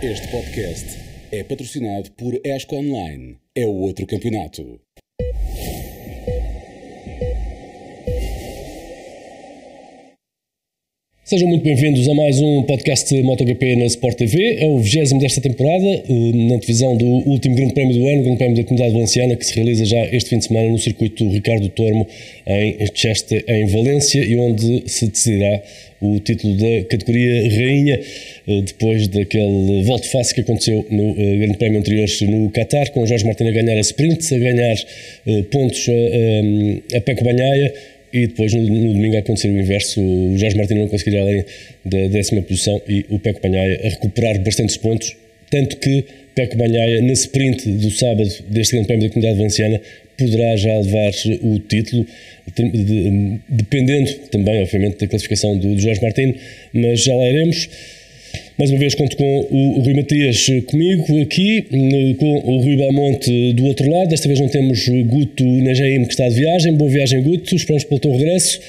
Este podcast é patrocinado por ESCO Online. É o outro campeonato. Sejam muito bem-vindos a mais um podcast de MotoGP na Sport TV. É o 20º desta temporada, na divisão do último Grande Prémio do ano, o Grande Prémio da Comunidade Valenciana, que se realiza já este fim de semana no circuito Ricardo Tormo, em Cheste, em Valência, e onde se decidirá o título da categoria Rainha, depois daquele volte-face que aconteceu no Grande Prémio anterior no Qatar, com o Jorge Martin a ganhar a sprint, a ganhar pontos a Pecco Bagnaia. E depois, no domingo, a acontecer o inverso. O Jorge Martin não conseguiria além da 10ª posição e o Pecco Bagnaia a recuperar bastantes pontos. Tanto que Pecco Bagnaia, na sprint do sábado deste Grande Prémio da Comunidade Valenciana, poderá já levar o título, dependendo também, obviamente, da classificação do Jorge Martin, mas já lá iremos. Mais uma vez conto com o Rui Matias comigo aqui, com o Rui Belmonte do outro lado. Desta vez não temos Guto Najaim, que está de viagem. Boa viagem, Guto. Esperamos pelo teu regresso.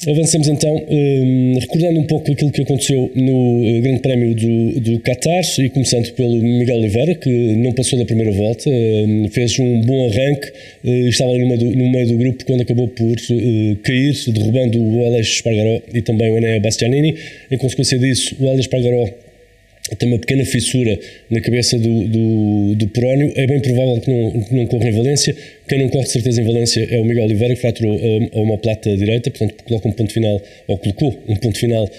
Avançamos então, recordando um pouco aquilo que aconteceu no Grande Prémio do Qatar, e começando pelo Miguel Oliveira, que não passou da primeira volta, fez um bom arranque, estava ali no meio do grupo quando acabou por cair, derrubando o Aleix Espargaró e também o Enea Bastianini. Em consequência disso, o Aleix Espargaró tem uma pequena fissura na cabeça do perónio. É bem provável que não corra em Valência. Quem não corre de certeza em Valência é o Miguel Oliveira, que fraturou a omoplata direita, portanto coloca um ponto final, ou colocou um ponto final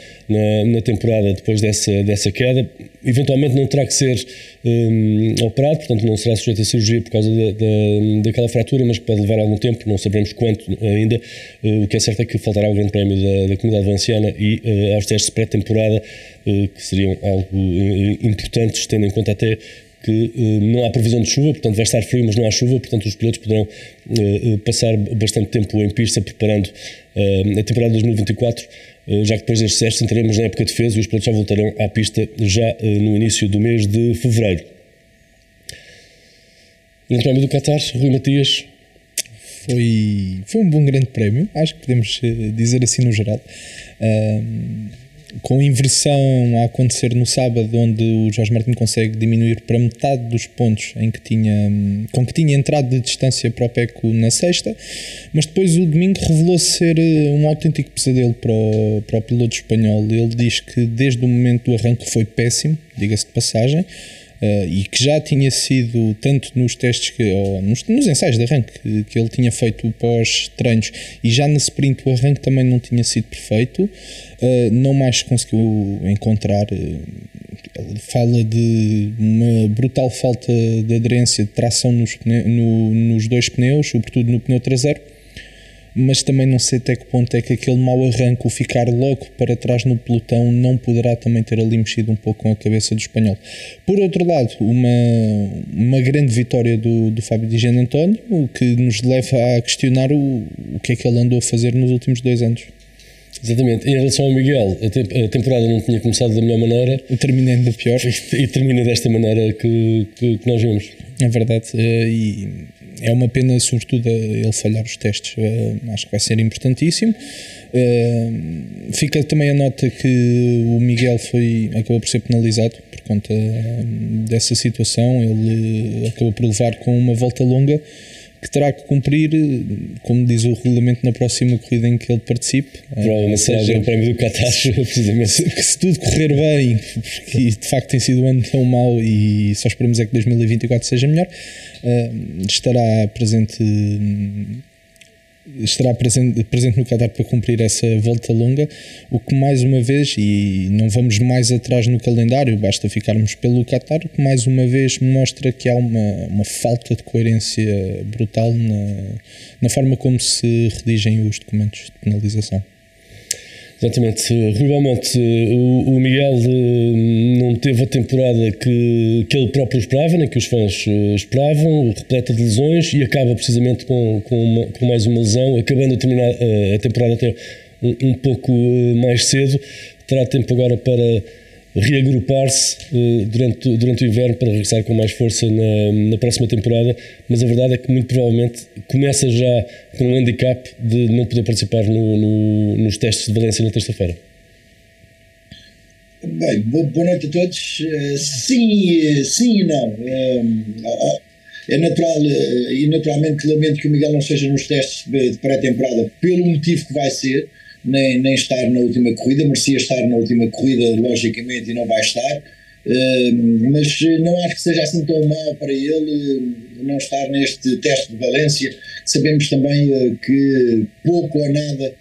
na temporada depois dessa queda. Eventualmente não terá que ser operado, portanto não será sujeito a cirurgia por causa daquela fratura, mas que pode levar algum tempo, não saberemos quanto ainda. O que é certo é que faltará o Grande Prémio da Comunidade Valenciana e aos testes de pré-temporada, que seriam algo importantes, tendo em conta até que não há previsão de chuva, portanto vai estar frio, mas não há chuva, portanto os pilotos poderão passar bastante tempo em pista preparando a temporada de 2024, já que depois destes testes entraremos na época de defesa e os pilotos já voltarão à pista já no início do mês de fevereiro. Grande Prémio do Qatar, Rui Matias. Foi um bom Grande Prémio, acho que podemos dizer assim no geral. Com inversão a acontecer no sábado, onde o Jorge Martin consegue diminuir para metade dos pontos com que tinha entrado de distância para o Pecco na sexta, mas depois o domingo revelou-se ser um autêntico pesadelo para o piloto espanhol. Ele diz que desde o momento do arranque foi péssimo, diga-se de passagem, e que já tinha sido, tanto nos testes ou nos ensaios de arranque que ele tinha feito pós-treinos, e já na sprint o arranque também não tinha sido perfeito, não mais conseguiu encontrar. Ele fala de uma brutal falta de aderência de tração nos dois pneus, sobretudo no pneu traseiro, mas também não sei até que ponto é que aquele mau arranque, o ficar logo para trás no pelotão, não poderá também ter ali mexido um pouco com a cabeça do espanhol. Por outro lado, uma grande vitória do Fábio Di Giannantonio, o que nos leva a questionar o que é que ele andou a fazer nos últimos 2 anos. Exatamente. Em relação ao Miguel, a temporada não tinha começado da melhor maneira. Termina ainda pior. E termina desta maneira que nós vimos. É verdade. E é uma pena, sobretudo, ele falhar os testes. Acho que vai ser importantíssimo. Fica também a nota que o Miguel acabou por ser penalizado por conta dessa situação. Ele acabou por levar com uma volta longa, que terá que cumprir, como diz o regulamento, na próxima corrida em que ele participe. Provavelmente será o Grande Prémio do Qatar, precisamente. Que se tudo correr bem, porque de facto tem sido um ano tão mau e só esperamos é que 2024 seja melhor, estará presente no Qatar para cumprir essa volta longa, o que mais uma vez, e não vamos mais atrás no calendário, basta ficarmos pelo Qatar, o que mais uma vez mostra que há uma falta de coerência brutal na forma como se redigem os documentos de penalização. Exatamente. Rui Belmonte, o Miguel não teve a temporada que ele próprio esperava, nem que os fãs esperavam, repleta de lesões, e acaba precisamente com mais uma lesão, acabando a terminar a temporada até um pouco mais cedo. Terá tempo agora para reagrupar-se durante o inverno para regressar com mais força na próxima temporada, mas a verdade é que muito provavelmente começa já com um handicap de não poder participar nos testes de Valência na terça-feira. Bem, boa noite a todos. Sim e não. É natural e naturalmente lamento que o Miguel não esteja nos testes de pré-temporada pelo motivo que vai ser, nem estar na última corrida. Merecia estar na última corrida, logicamente, e não vai estar. Mas não acho que seja assim tão mau para ele não estar neste teste de Valência. Sabemos também que pouco ou nada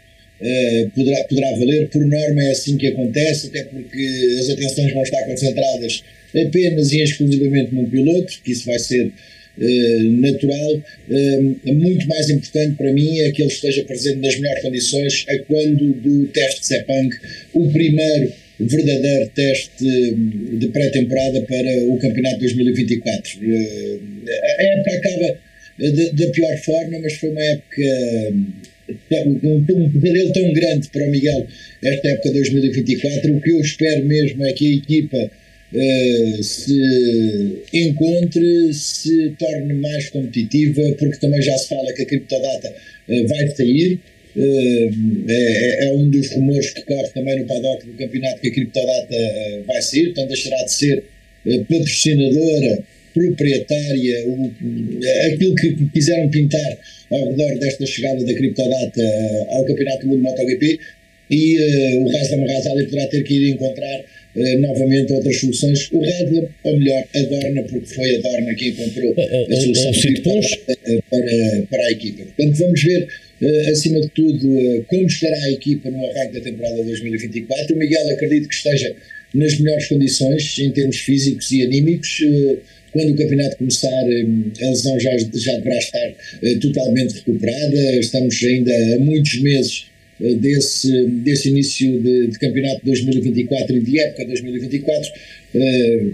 poderá valer. Por norma é assim que acontece, até porque as atenções vão estar concentradas apenas e exclusivamente num piloto, que isso vai ser natural. Muito mais importante para mim é que ele esteja presente nas melhores condições a quando do teste de Sepang, o primeiro verdadeiro teste de pré-temporada para o campeonato 2024. A época acaba da pior forma, mas foi uma época, um pesadelo tão grande para o Miguel, esta época 2024. O que eu espero mesmo é que a equipa se encontre, se torne mais competitiva, porque também já se fala que a criptodata vai sair. É um dos rumores que corre também no paddock do campeonato, que a criptodata vai sair, portanto deixará de ser patrocinadora, proprietária, aquilo que quiseram pintar ao redor desta chegada da criptodata ao campeonato do mundo MotoGP, e o Razdan Razali poderá ter que ir encontrar novamente outras soluções. O Radler, ou melhor, a Dorna, porque foi a Dorna que encontrou a solução para a equipa. Portanto, vamos ver, acima de tudo, como estará a equipa no arranque da temporada 2024. O Miguel acredito que esteja nas melhores condições em termos físicos e anímicos. Quando o campeonato começar, a lesão já deverá estar totalmente recuperada. Estamos ainda a muitos meses desse início de campeonato 2024 e de época 2024,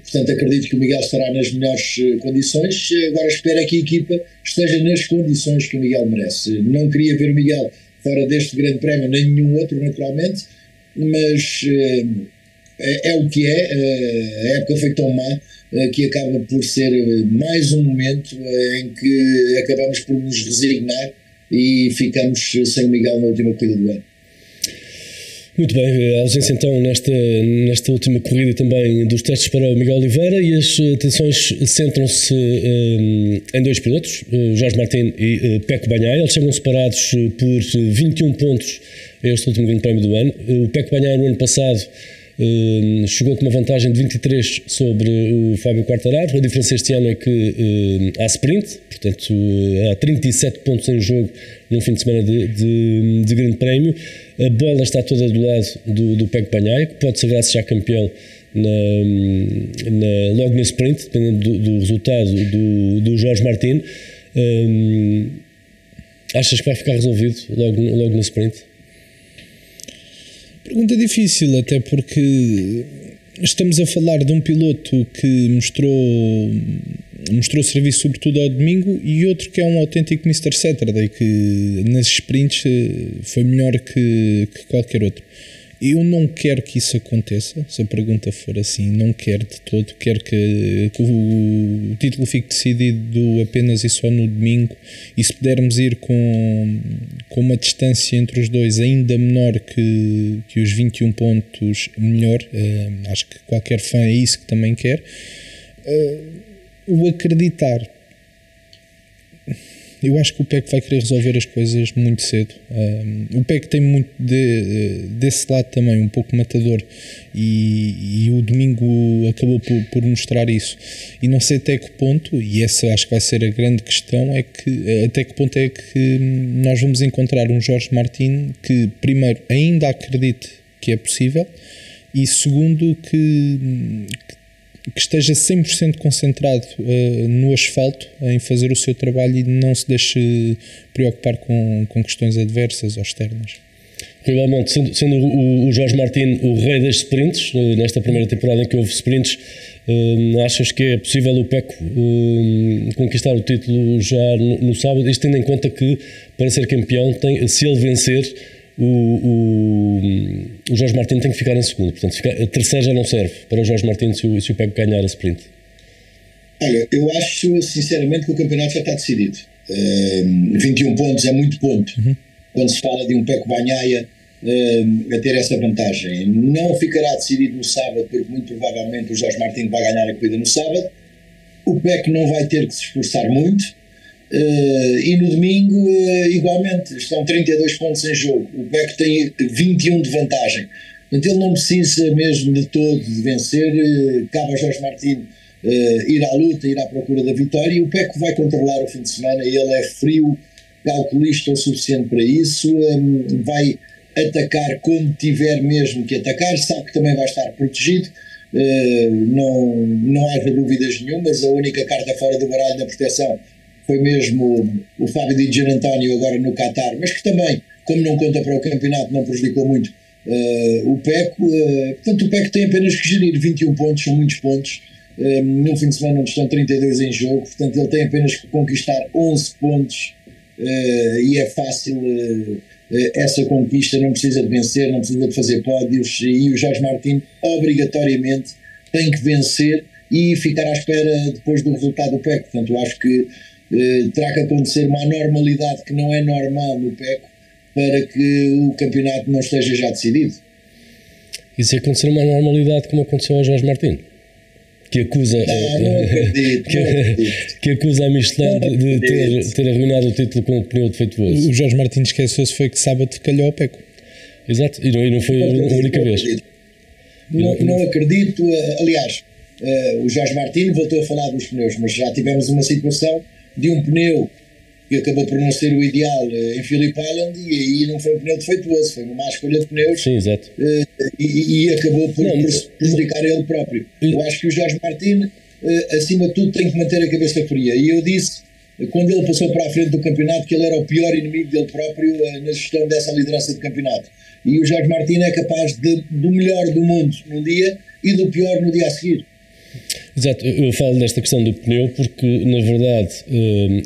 portanto acredito que o Miguel estará nas melhores condições. Agora espero é que a equipa esteja nas condições que o Miguel merece. Não queria ver o Miguel fora deste grande prémio, nem nenhum outro naturalmente, mas é o que é. A época foi tão má que acaba por ser mais um momento em que acabamos por nos resignar e ficamos sem o Miguel na última corrida do ano. Muito bem, a ausência então nesta última corrida também dos testes para o Miguel Oliveira, e as atenções centram-se em dois pilotos, Jorge Martin e Pecco Bagnaia. Eles chegam separados por 21 pontos a este último grande prémio do ano. O Pecco Bagnaia no ano passado chegou com uma vantagem de 23 sobre o Fábio Quartararo. A diferença este ano é que há sprint, portanto há 37 pontos em jogo num fim de semana de grande prémio. A bola está toda do lado do Pecco Bagnaia, que pode sagrar-se já campeão logo no sprint, dependendo do resultado do Jorge Martin. Achas que vai ficar resolvido logo no sprint? Pergunta difícil, até porque estamos a falar de um piloto que mostrou serviço sobretudo ao domingo, e outro que é um autêntico Mr. Saturday, que nas sprints foi melhor que qualquer outro. Eu não quero que isso aconteça. Se a pergunta for assim, não quero de todo. Quero que o título fique decidido apenas e só no domingo, e se pudermos ir com uma distância entre os dois ainda menor que os 21 pontos, melhor. Acho que qualquer fã é isso que também quer. O acreditar, eu acho que o Pecco vai querer resolver as coisas muito cedo. O Pecco tem muito desse lado também, um pouco matador, e o domingo acabou por mostrar isso. E não sei até que ponto, e essa acho que vai ser a grande questão, é que até que ponto é que nós vamos encontrar um Jorge Martin que, primeiro, ainda acredite que é possível, e segundo, que esteja 100% concentrado no asfalto, em fazer o seu trabalho, e não se deixe preocupar com questões adversas ou externas. Rui Belmonte, sendo o Jorge Martin o rei das sprints, nesta primeira temporada em que houve sprints, achas que é possível o Pecco conquistar o título já no sábado? Isto tendo em conta que, para ser campeão, se ele vencer, o Jorge Martin tem que ficar em segundo. Portanto, a terceira já não serve para o Jorge Martin se o Pecco ganhar a sprint. Olha, eu acho sinceramente que o campeonato já está decidido. 21 pontos é muito ponto. Quando se fala de um Pecco Bagnaia a ter essa vantagem. Não ficará decidido no sábado, porque muito provavelmente o Jorge Martin vai ganhar a corrida no sábado. O PEC não vai ter que se esforçar muito. E no domingo, igualmente, estão 32 pontos em jogo. O PEC tem 21 de vantagem. Portanto, ele não precisa mesmo de todo de vencer. Cabe ao Jorge Martin ir à luta, ir à procura da vitória. E o PEC vai controlar o fim de semana. Ele é frio, calculista o suficiente para isso. Vai atacar quando tiver mesmo que atacar. Sabe que também vai estar protegido. Não haja dúvidas nenhumas. A única carta fora do baralho na proteção foi mesmo o Fábio Di Gianantonio agora no Qatar, mas que também, como não conta para o campeonato, não prejudicou muito o PEC. Portanto, o PEC tem apenas que gerir 21 pontos, são muitos pontos, num fim de semana onde estão 32 em jogo. Portanto, ele tem apenas que conquistar 11 pontos e é fácil essa conquista. Não precisa de vencer, não precisa de fazer pódios, e o Jorge Martin obrigatoriamente tem que vencer e ficar à espera depois do resultado do PEC. Portanto, eu acho que terá que acontecer uma anormalidade que não é normal no PEC para que o campeonato não esteja já decidido. E se acontecer uma anormalidade como aconteceu ao Jorge Martin, que acusa não acredito, que acusa a Michelin de ter arruinado o título com o pneu defeituoso. O Jorge Martin esqueceu-se foi que sábado calhou ao PEC. Exato, e não foi a única vez. Não acredito. Aliás, o Jorge Martin voltou a falar dos pneus, mas já tivemos uma situação de um pneu que acabou por não ser o ideal em Phillip Island, e aí não foi um pneu defeituoso, foi uma má escolha de pneus. Sim, exato. E acabou por prejudicar ele próprio. Eu acho que o Jorge Martin, acima de tudo, tem que manter a cabeça fria. E eu disse, quando ele passou para a frente do campeonato, que ele era o pior inimigo dele próprio na gestão dessa liderança de campeonato. E o Jorge Martin é capaz do melhor do mundo num dia e do pior no dia a seguir. Exato, eu falo desta questão do pneu porque, na verdade,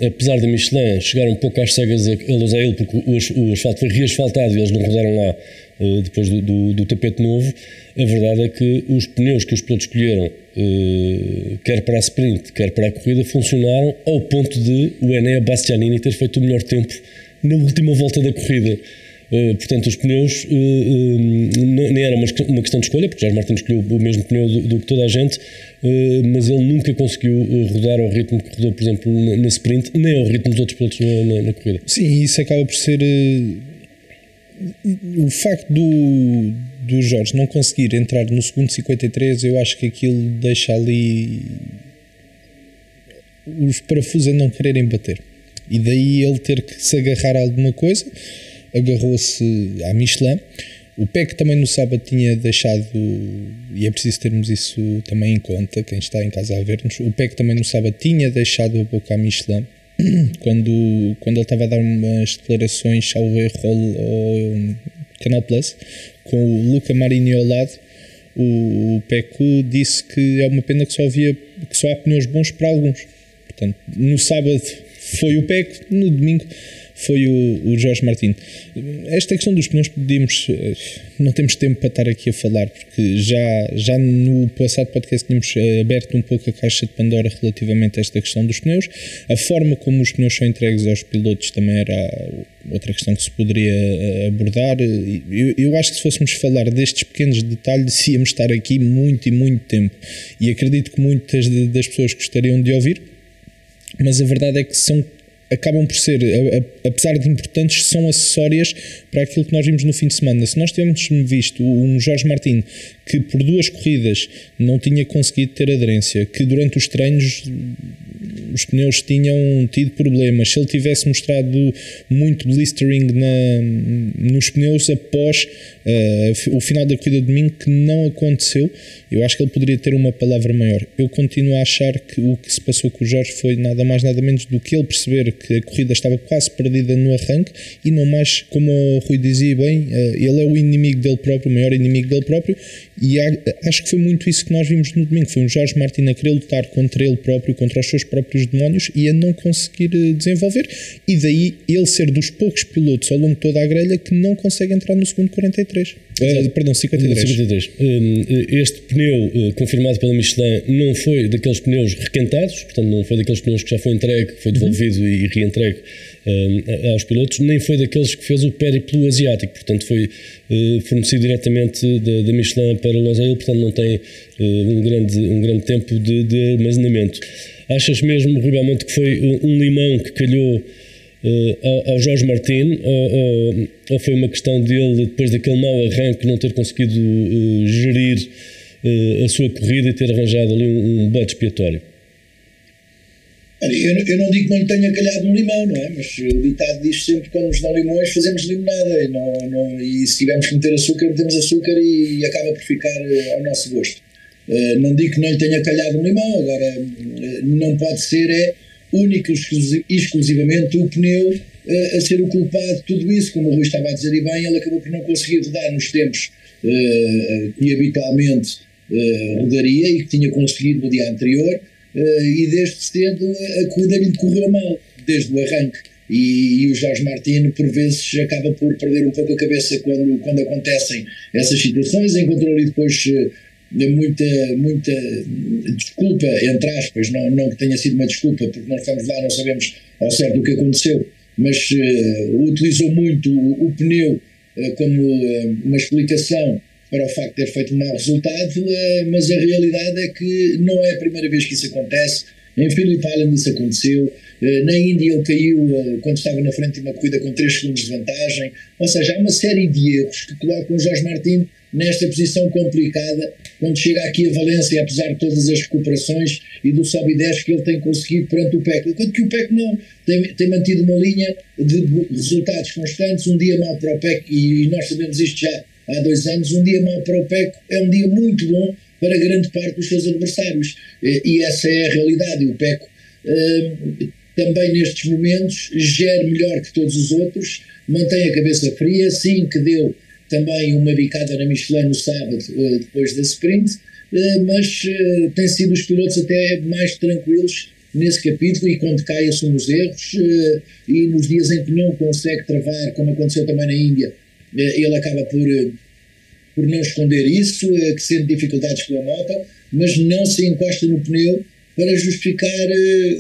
apesar da Michelin chegar um pouco às cegas a ele, porque o asfalto foi reasfaltado e eles não rodaram lá depois do tapete novo, a verdade é que os pneus que os pilotos escolheram, quer para a sprint, quer para a corrida, funcionaram ao ponto de o Enea Bastianini ter feito o melhor tempo na última volta da corrida. Portanto, os pneus nem era uma questão de escolha, porque Jorge Martin escolheu o mesmo pneu do que toda a gente, mas ele nunca conseguiu rodar ao ritmo que rodou, por exemplo, na sprint, nem ao ritmo dos outros pilotos na corrida. Sim, isso acaba por ser o facto do Jorge não conseguir entrar no segundo 53. Eu acho que aquilo deixa ali os parafusos a não quererem bater, e daí ele ter que se agarrar a alguma coisa. Agarrou-se à Michelin. O PEC também no sábado tinha deixado, e é preciso termos isso também em conta, quem está em casa a ver-nos, o PEC também no sábado tinha deixado a boca à Michelin quando ele estava a dar umas declarações ao erro ao Canal Plus com o Luca Marini ao lado. O PEC disse que é uma pena que só há pneus bons para alguns. Portanto, no sábado foi o PEC, no domingo foi o Jorge Martin. Esta questão dos pneus não temos tempo para estar aqui a falar, porque já no passado podcast tínhamos aberto um pouco a caixa de Pandora relativamente a esta questão dos pneus. A forma como os pneus são entregues aos pilotos também era outra questão que se poderia abordar. Eu acho que se fôssemos falar destes pequenos detalhes íamos estar aqui muito e muito tempo, e acredito que muitas das pessoas gostariam de ouvir, mas a verdade é que acabam por ser, apesar de importantes, são acessórias para aquilo que nós vimos no fim de semana. Se nós tivéssemos visto um Jorge Martin que por 2 corridas não tinha conseguido ter aderência, que durante os treinos os pneus tinham tido problemas, se ele tivesse mostrado muito blistering nos pneus após o final da corrida de domingo, que não aconteceu, eu acho que ele poderia ter uma palavra maior. Eu continuo a achar que o que se passou com o Jorge foi nada mais nada menos do que ele perceber que a corrida estava quase perdida no arranque, e não mais, como o Rui dizia bem, ele é o inimigo dele próprio, o maior inimigo dele próprio, e acho que foi muito isso que nós vimos no domingo. Foi um Jorge Martin a querer lutar contra ele próprio, contra os seus próprios dos demónios e a não conseguir desenvolver, e daí ele ser dos poucos pilotos ao longo de toda a grelha que não consegue entrar no segundo 43. Perdão, 53. Este pneu confirmado pela Michelin não foi daqueles pneus requentados, portanto não foi daqueles pneus que já foi entregue, foi devolvido e reentregue aos pilotos, nem foi daqueles que fez o périplo asiático, portanto foi fornecido diretamente da Michelin para Losail, portanto não tem um grande tempo de armazenamento. Achas mesmo, Rui Belmonte, que foi um limão que calhou ao Jorge Martin, ou foi uma questão dele, depois daquele mau arranque, não ter conseguido gerir a sua corrida e ter arranjado ali um bode expiatório? Eu não digo que não lhe tenha calhado um limão, não é? Mas o ditado diz sempre que quando nos dão limões fazemos limonada e se tivermos que meter açúcar, metemos açúcar e acaba por ficar ao nosso gosto. Não digo que não lhe tenha calhado um limão, agora não pode ser único e exclusivamente o pneu a ser o culpado de tudo isso. Como o Rui estava a dizer e bem, ele acabou por não conseguir rodar nos tempos que habitualmente rodaria e que tinha conseguido no dia anterior. E desde cedo a corrida lhe correu mal, desde o arranque, e o Jorge Martin por vezes acaba por perder um pouco a cabeça quando acontecem essas situações. Encontrou ali depois muita desculpa, entre aspas, não que tenha sido uma desculpa, porque nós estamos lá, não sabemos ao certo o que aconteceu, mas utilizou muito o pneu como uma explicação para o facto de ter feito um mau resultado, mas a realidade é que não é a primeira vez que isso acontece. Em Phillip Island isso aconteceu, na Índia ele caiu quando estava na frente de uma corrida com 3 segundos de vantagem, ou seja, há uma série de erros que colocam o Jorge Martin nesta posição complicada, quando chega aqui a Valência, apesar de todas as recuperações e do sobe e desce que ele tem conseguido perante o PEC, enquanto que o PEC não, tem mantido uma linha de resultados constantes. Um dia mau para o PEC, e nós sabemos isto já há 2 anos, um dia mau para o PEC é um dia muito bom para grande parte dos seus adversários, e essa é a realidade. E o PEC também nestes momentos gera melhor que todos os outros, mantém a cabeça fria, sim que deu também uma bicada na Michelin no sábado depois da sprint, mas tem sido os pilotos até mais tranquilos nesse capítulo, e quando cai assume os erros, e nos dias em que não consegue travar, como aconteceu também na Índia, ele acaba por não esconder isso, que sente dificuldades com a moto, mas não se encosta no pneu para justificar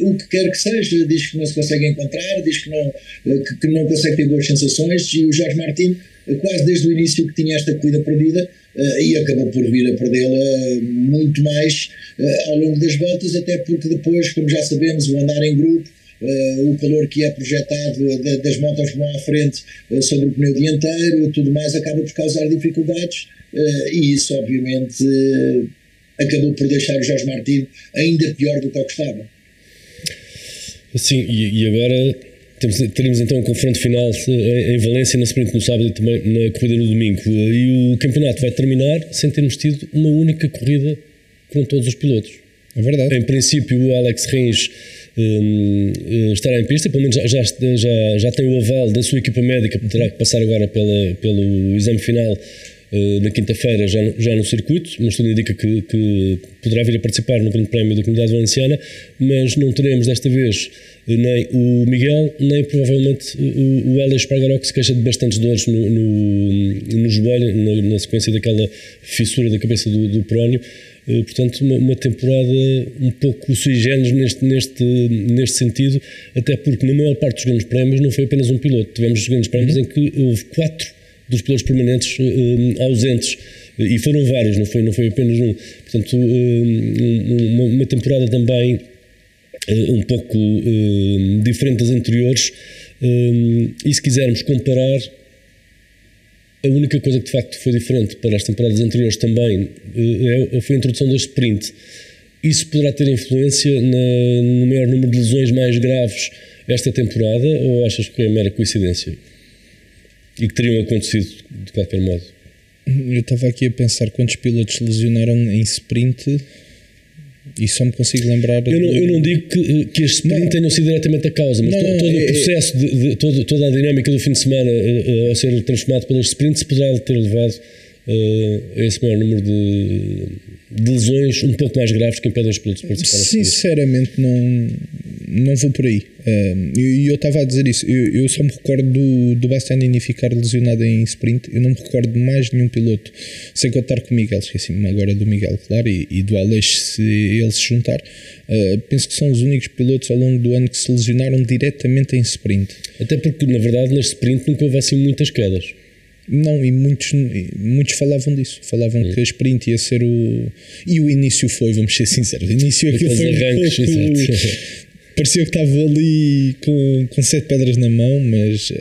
o que quer que seja. Diz que não se consegue encontrar, diz que não consegue ter boas sensações, e o Jorge Martin quase desde o início que tinha esta corrida perdida, e acabou por vir a perdê-la muito mais ao longo das voltas, até porque depois, como já sabemos, o andar em grupo, o calor que é projetado das motos que vão à frente sobre o pneu dianteiro, tudo mais acaba por causar dificuldades, e isso obviamente acabou por deixar o Jorge Martin ainda pior do que o que estava. Sim, e agora teremos então um confronto final em Valência, na sprint no sábado e também na corrida no domingo, e o campeonato vai terminar sem termos tido uma única corrida com todos os pilotos. É verdade. Em princípio o Alex Rins estará em pista, pelo menos já tem o aval da sua equipa médica, terá que passar agora pelo exame final na quinta-feira já no circuito, mas tudo indica que poderá vir a participar no Grande Prémio da Comunidade Valenciana, mas não teremos desta vez nem o Miguel, nem provavelmente o Hélio Espargaró, que se queixa de bastantes dores no joelho, na sequência daquela fissura da cabeça do Prónio. Portanto, uma temporada um pouco sui generis neste sentido, até porque na maior parte dos grandes prémios não foi apenas um piloto. Tivemos grandes prémios em que houve 4 dos pilotos permanentes ausentes, e foram vários, não foi apenas um. Portanto, uma temporada também um pouco diferente das anteriores, e se quisermos comparar, a única coisa que de facto foi diferente para as temporadas anteriores também foi a introdução do sprint. Isso poderá ter influência no maior número de lesões mais graves esta temporada, ou achas que é mera coincidência? E que teriam acontecido de qualquer modo? Eu estava aqui a pensar quantos pilotos lesionaram em sprint e só me consigo lembrar... Eu não digo que este sprint tenham sido diretamente a causa, mas todo o processo, toda a dinâmica do fim de semana ao ser transformado pelos sprints poderá ter levado a esse maior número de lesões um pouco mais graves que impedem os pilotos de participar. Sinceramente não vou por aí. E eu estava a dizer isso. Eu só me recordo do Bastianini ficar lesionado em sprint. Eu não me recordo de mais nenhum piloto, sem contar com o Miguel. Esqueci-me agora do Miguel, claro, e do Aleix, se ele se juntar. Penso que são os únicos pilotos ao longo do ano que se lesionaram diretamente em sprint. Até porque, na verdade, na sprint nunca houve assim muitas quedas. Não, e muitos falavam disso. Falavam que a sprint ia ser o... E o início foi, vamos ser sinceros, o início aquilo foi parecia que estava ali com 7 pedras na mão, mas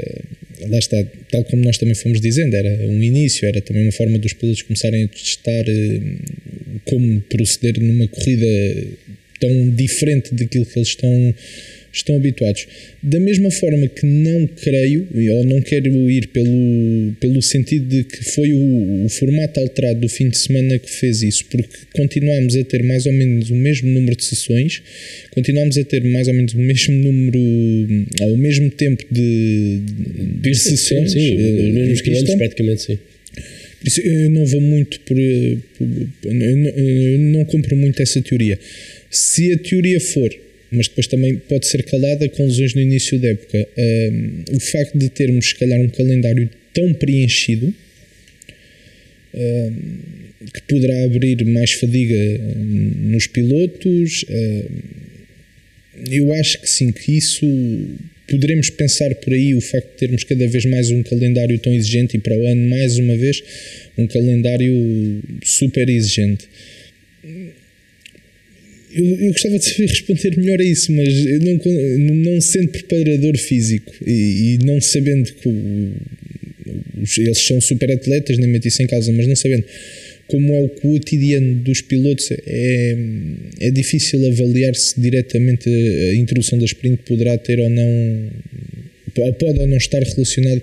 lá está, tal como nós também fomos dizendo, era um início, era também uma forma dos pilotos começarem a testar como proceder numa corrida tão diferente daquilo que eles estão habituados. Da mesma forma que não creio, ou não quero ir pelo sentido de que foi o formato alterado do fim de semana que fez isso, porque continuámos a ter mais ou menos o mesmo número de sessões, continuámos a ter mais ou menos o mesmo número, ao mesmo tempo de sessões. Sim, os mesmos quilómetros praticamente, sim. Eu não vou muito eu não compro muito essa teoria. Se a teoria for, mas depois também pode ser calada com lesões no início da época, o facto de termos, se calhar, um calendário tão preenchido que poderá abrir mais fadiga nos pilotos, eu acho que sim, que isso poderemos pensar por aí, o facto de termos cada vez mais um calendário tão exigente e para o ano, mais uma vez, um calendário super exigente. Eu gostava de saber responder melhor a isso, mas eu não sendo preparador físico e não sabendo que eles são super atletas, nem meto isso em causa, mas não sabendo como é o cotidiano dos pilotos, é difícil avaliar se diretamente a introdução da sprint poderá ter ou não, ou pode ou não estar relacionado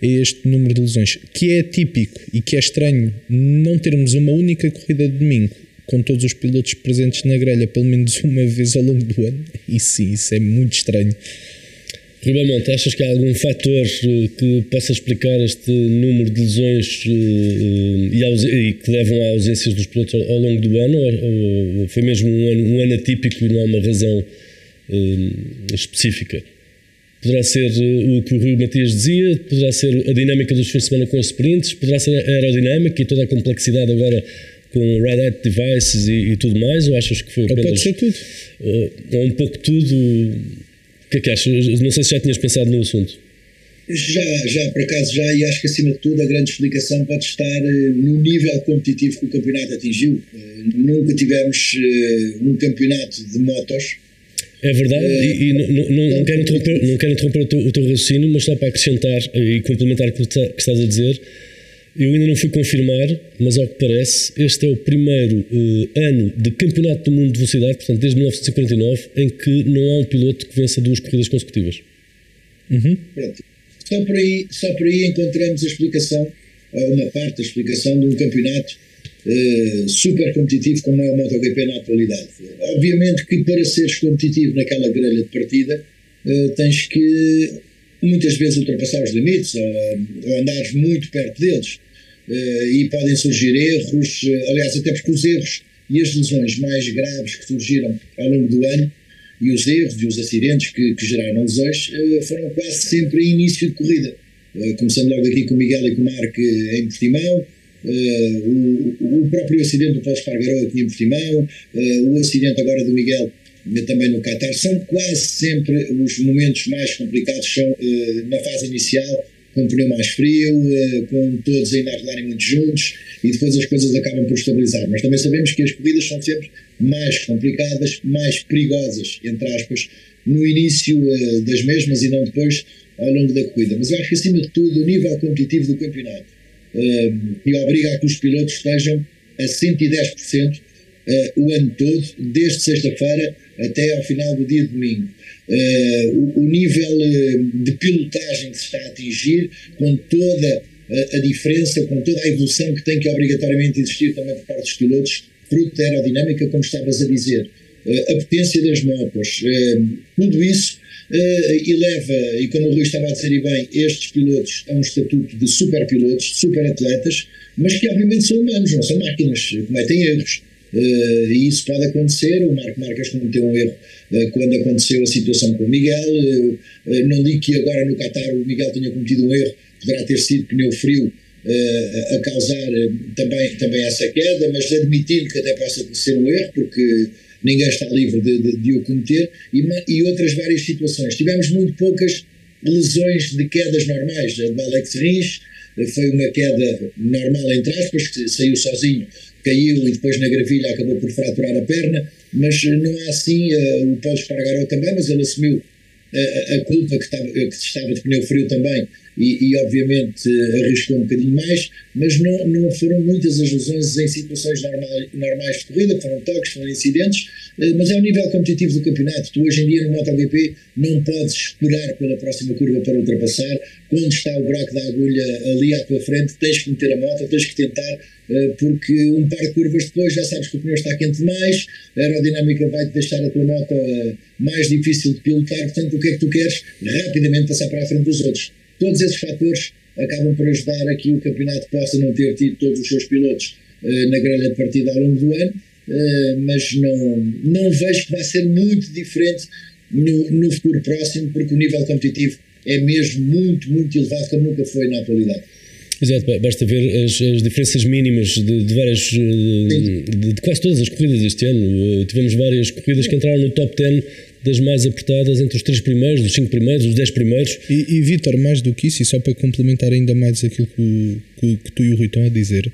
a este número de lesões, que é típico e que é estranho não termos uma única corrida de domingo com todos os pilotos presentes na grelha pelo menos uma vez ao longo do ano. E sim, isso é muito estranho. Rui Belmonte, achas que há algum fator que possa explicar este número de lesões e que levam a ausências dos pilotos ao longo do ano? Ou foi mesmo um ano atípico e não há uma razão específica? Poderá ser o que o Rui Matias dizia, poderá ser a dinâmica dos fins de semana com os sprints, poderá ser a aerodinâmica e toda a complexidade agora com Ride Devices e tudo mais, ou achas que foi apenas... Ou pode ser tudo. Ou um pouco tudo... O que é que achas? Não sei se já tinhas pensado no assunto. Já, por acaso já, e acho que acima de tudo a grande explicação pode estar no nível competitivo que o campeonato atingiu. Nunca tivemos um campeonato de motos. É verdade, e não quero interromper o teu raciocínio, mas só para acrescentar e complementar o que estás a dizer. Eu ainda não fui confirmar, mas ao que parece, este é o primeiro ano de campeonato do mundo de velocidade, portanto desde 1949, em que não há um piloto que vença 2 corridas consecutivas. Pronto. Só por aí encontramos a explicação, ou uma parte da explicação de um campeonato super competitivo como é o MotoGP na atualidade. Obviamente que para seres competitivo naquela grelha de partida, tens que muitas vezes ultrapassar os limites ou andares muito perto deles. E podem surgir erros, aliás, até porque os erros e as lesões mais graves que surgiram ao longo do ano e os erros e os acidentes que geraram lesões foram quase sempre em início de corrida. Começando logo aqui com o Miguel e com o Marco em Portimão, o próprio acidente do Paulo Espargaró aqui em Portimão, o acidente agora do Miguel também no Qatar, são quase sempre os momentos mais complicados, são na fase inicial, com o pneu mais frio, com todos ainda a rodarem muito juntos, e depois as coisas acabam por estabilizar. Mas também sabemos que as corridas são sempre mais complicadas, mais perigosas, entre aspas, no início das mesmas e não depois ao longo da corrida. Mas eu acho que acima de tudo o nível competitivo do campeonato e obriga a que os pilotos estejam a 110% o ano todo, desde sexta-feira até ao final do dia de domingo. O nível de pilotagem que se está a atingir, com toda a diferença, com toda a evolução que tem que obrigatoriamente existir também por parte dos pilotos, fruto da aerodinâmica, como estavas a dizer, a potência das motos, tudo isso eleva, e como o Rui estava a dizer e bem, estes pilotos a um estatuto de super pilotos, super atletas, mas que obviamente são humanos, não são máquinas, cometem erros. e isso pode acontecer. O Marco Marques cometeu um erro quando aconteceu a situação com o Miguel. Não digo que agora no Qatar o Miguel tenha cometido um erro, poderá ter sido pneu frio a causar também essa queda, mas admitindo que até possa ser um erro, porque ninguém está livre de o cometer, e outras várias situações. Tivemos muito poucas lesões de quedas normais. A de Alex Rins foi uma queda normal, entre aspas, que saiu sozinho, caiu e depois na gravilha acabou por fraturar a perna, mas não há assim. O Paulo Espargaró também, mas ele assumiu a culpa que estava de pneu frio também e obviamente arriscou um bocadinho mais, mas não foram muitas as lesões em situações normais de corrida, foram toques, foram incidentes, mas é o nível competitivo do campeonato. Tu hoje em dia no MotoGP não podes esperar pela próxima curva para ultrapassar. Quando está o buraco da agulha ali à tua frente, tens que meter a moto, tens que tentar, porque um par de curvas depois já sabes que o pneu está quente demais, a aerodinâmica vai-te deixar a tua moto mais difícil de pilotar. Portanto, o que é que tu queres? Rapidamente passar para a frente dos outros. Todos esses fatores acabam por ajudar a que o campeonato possa não ter tido todos os seus pilotos na grelha de partida ao longo do ano, mas não vejo que vai ser muito diferente no futuro próximo, porque o nível competitivo é mesmo muito, muito elevado, como nunca foi na atualidade. Exato, basta ver as diferenças mínimas de várias, de quase todas as corridas este ano. Tivemos várias corridas que entraram no top 10 das mais apertadas, entre os 3 primeiros, os 5 primeiros, os 10 primeiros. E Vítor, mais do que isso, e só para complementar ainda mais aquilo que tu e o Rui estão a dizer,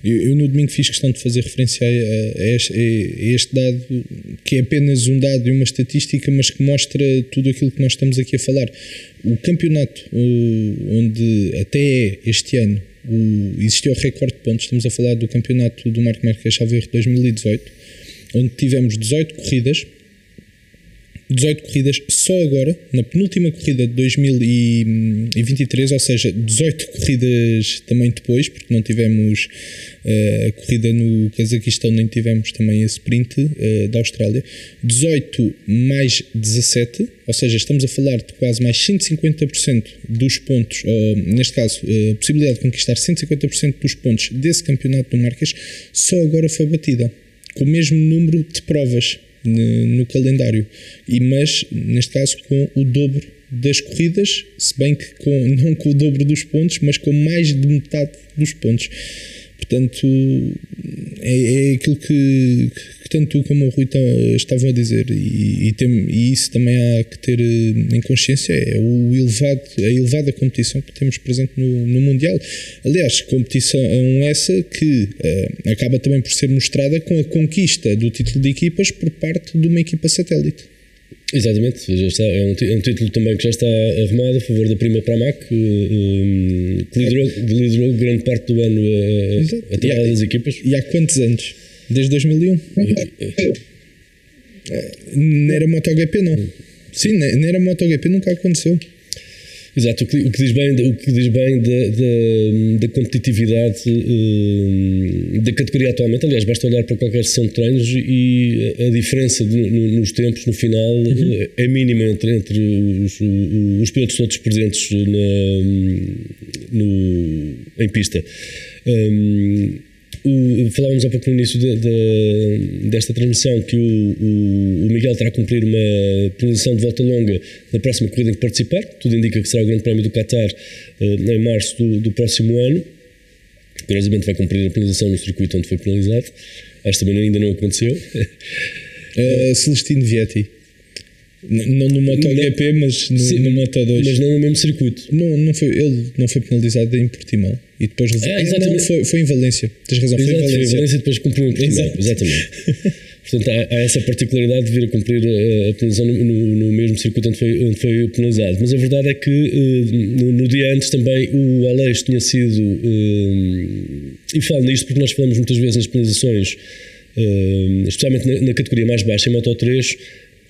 eu no domingo fiz questão de fazer referência a este dado, que é apenas um dado e uma estatística, mas que mostra tudo aquilo que nós estamos aqui a falar. O campeonato onde até este ano existiu o recorde de pontos, estamos a falar do campeonato do Marco Marques Chaveiro 2018, onde tivemos 18 corridas, só agora, na penúltima corrida de 2023, ou seja, 18 corridas também depois, porque não tivemos a corrida no Cazaquistão, nem tivemos também a sprint da Austrália. 18 mais 17, ou seja, estamos a falar de quase mais 150% dos pontos, ou neste caso, a possibilidade de conquistar 150% dos pontos desse campeonato do Marques, só agora foi batida, com o mesmo número de provas no calendário, mas neste caso com o dobro das corridas, se bem que não com o dobro dos pontos, mas com mais de metade dos pontos. Portanto, é aquilo que tanto tu como o Rui estavam a dizer, e isso também há que ter em consciência, é a elevada competição que temos presente no Mundial. Aliás, competição essa que acaba também por ser mostrada com a conquista do título de equipas por parte de uma equipa satélite. Exatamente, é um título também que já está arrumado a favor da Prima Pramac, que liderou grande parte do ano a tabela das equipas. E há quantos anos? Desde 2001? Não era MotoGP, não. Sim, não era MotoGP, nunca aconteceu. Exato, o que diz bem da competitividade da categoria atualmente. Aliás, basta olhar para qualquer sessão de treinos e a diferença nos tempos no final é mínima entre os pilotos todos presentes em pista. Falávamos há pouco no início desta transmissão que o Miguel terá a cumprir uma penalização de volta longa na próxima corrida em que participar. Tudo indica que será o Grande Prémio do Qatar em março do próximo ano. Curiosamente vai cumprir a penalização no circuito onde foi penalizado. Acho que também ainda não aconteceu. Celestino Vietti. Não no MotoGP, mas no Moto2. Mas não no mesmo circuito. Ele não foi penalizado em Portimão. E depois foi em Valência. Tens razão, exato, foi em Valência. E depois cumpriu em Portimão. Exatamente. Portanto, há essa particularidade de vir a cumprir a penalização no mesmo circuito onde foi penalizado. Mas a verdade é que no dia antes também o Aleix tinha sido, e falo nisto porque nós falamos muitas vezes nas penalizações, especialmente na categoria mais baixa, em Moto3.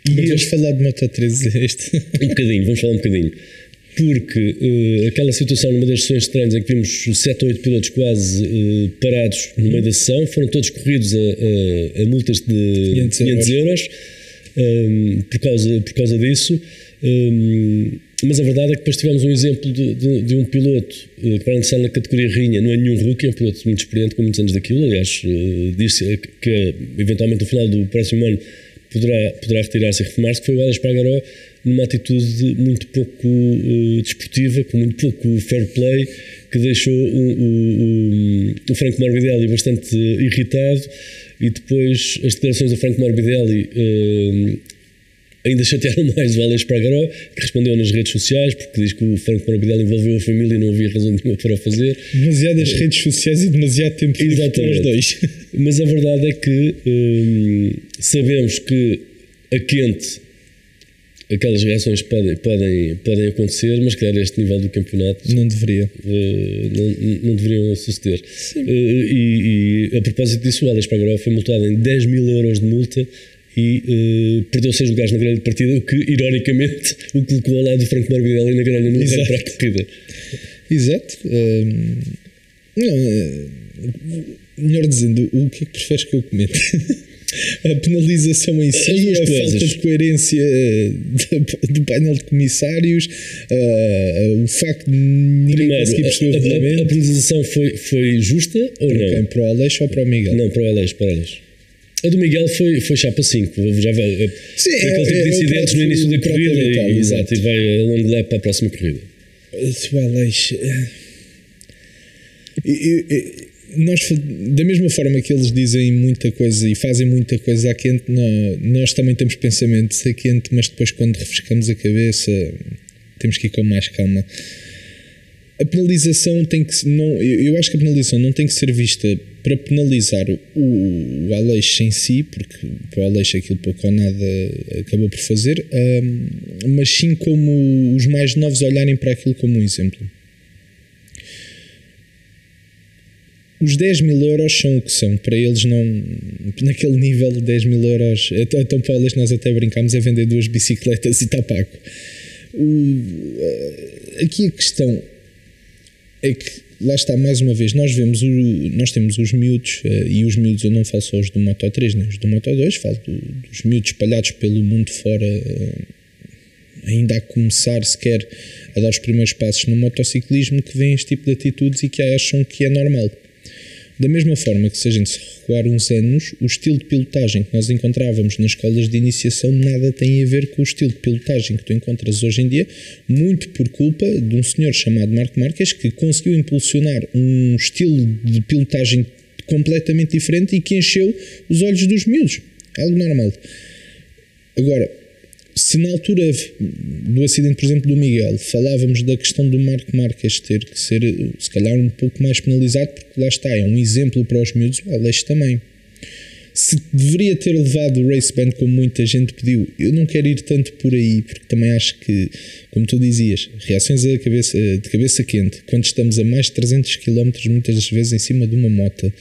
Vamos falar de Moto3 vamos falar um bocadinho. Porque aquela situação numa das sessões de treinos em que vimos 7 ou 8 pilotos quase parados no meio da sessão, foram todos corridos a multas de 500 euros por causa disso. Mas a verdade é que depois tivemos um exemplo de um piloto que, para estar na categoria rainha, não é nenhum rookie, é um piloto muito experiente, com muitos anos daquilo. Aliás, disse que eventualmente no final do próximo ano poderá retirar-se e reformar-se, que foi o Aleix Espargaró, numa atitude muito pouco desportiva, com muito pouco fair play, que deixou o Franco Morbidelli bastante irritado, e depois as declarações do Franco Morbidelli ainda chatearam mais o Aleix Espargaró, que respondeu nas redes sociais, porque diz que o Franco Morbidelli envolveu a família e não havia razão nenhuma para o fazer. Demasiadas redes sociais e demasiado tempo para os dois. Mas a verdade é que sabemos que a quente aquelas reações podem acontecer, mas claro, a este nível do campeonato não deveria. Não deveriam suceder. E a propósito disso, o Aleix Espargaró foi multado em 10 mil euros de multa e perdeu 6 lugares na grelha de partida, o que ironicamente o colocou ao lado do Franco Morbidelli na grelha no para a corrida. Exato. Melhor dizendo, o que é que preferes que eu comente? A penalização em si, a falta de coerência do painel de comissários, o facto de ninguém conseguir perceber o regulamento. A penalização foi justa ou para não? Quem? Para o Aleix ou para o Miguel? Não, para o Aleix. A do Miguel foi chapa 5. Já vai, sim, aquele tipo de incidentes no início da corrida e vai a long lap para a próxima corrida. O Aleix... Nós, da mesma forma que eles dizem muita coisa e fazem muita coisa à quente, nós também temos pensamentos a quente, mas depois quando refrescamos a cabeça temos que ir com mais calma. A penalização tem que eu acho que a penalização não tem que ser vista para penalizar o Aleix em si, porque para o Aleix aquilo pouco ou nada acabou por fazer, mas sim como os mais novos olharem para aquilo como um exemplo. Os 10 mil euros são o que são. Para eles, não, naquele nível de 10 mil euros. Então, para eles, nós até brincámos a vender 2 bicicletas e está pago. Aqui a questão é que, lá está, mais uma vez, nós temos os miúdos, e os miúdos, eu não falo só os do Moto 3, nem os do Moto 2, falo dos miúdos espalhados pelo mundo fora, ainda a começar sequer a dar os primeiros passos no motociclismo, que veem este tipo de atitudes e que acham que é normal. Da mesma forma que, se a gente se recuar uns anos, o estilo de pilotagem que nós encontrávamos nas escolas de iniciação nada tem a ver com o estilo de pilotagem que tu encontras hoje em dia, muito por culpa de um senhor chamado Marco Marques, que conseguiu impulsionar um estilo de pilotagem completamente diferente e que encheu os olhos dos miúdos. Algo normal. Agora, se na altura do acidente, por exemplo, do Miguel, falávamos da questão do Marco Marques ter que ser, se calhar, um pouco mais penalizado, porque lá está, é um exemplo para os miúdos, o Aleix também. Se deveria ter levado o race ban como muita gente pediu, eu não quero ir tanto por aí, porque também acho que, como tu dizias, reações de cabeça quente, quando estamos a mais de 300 km, muitas das vezes em cima de uma moto,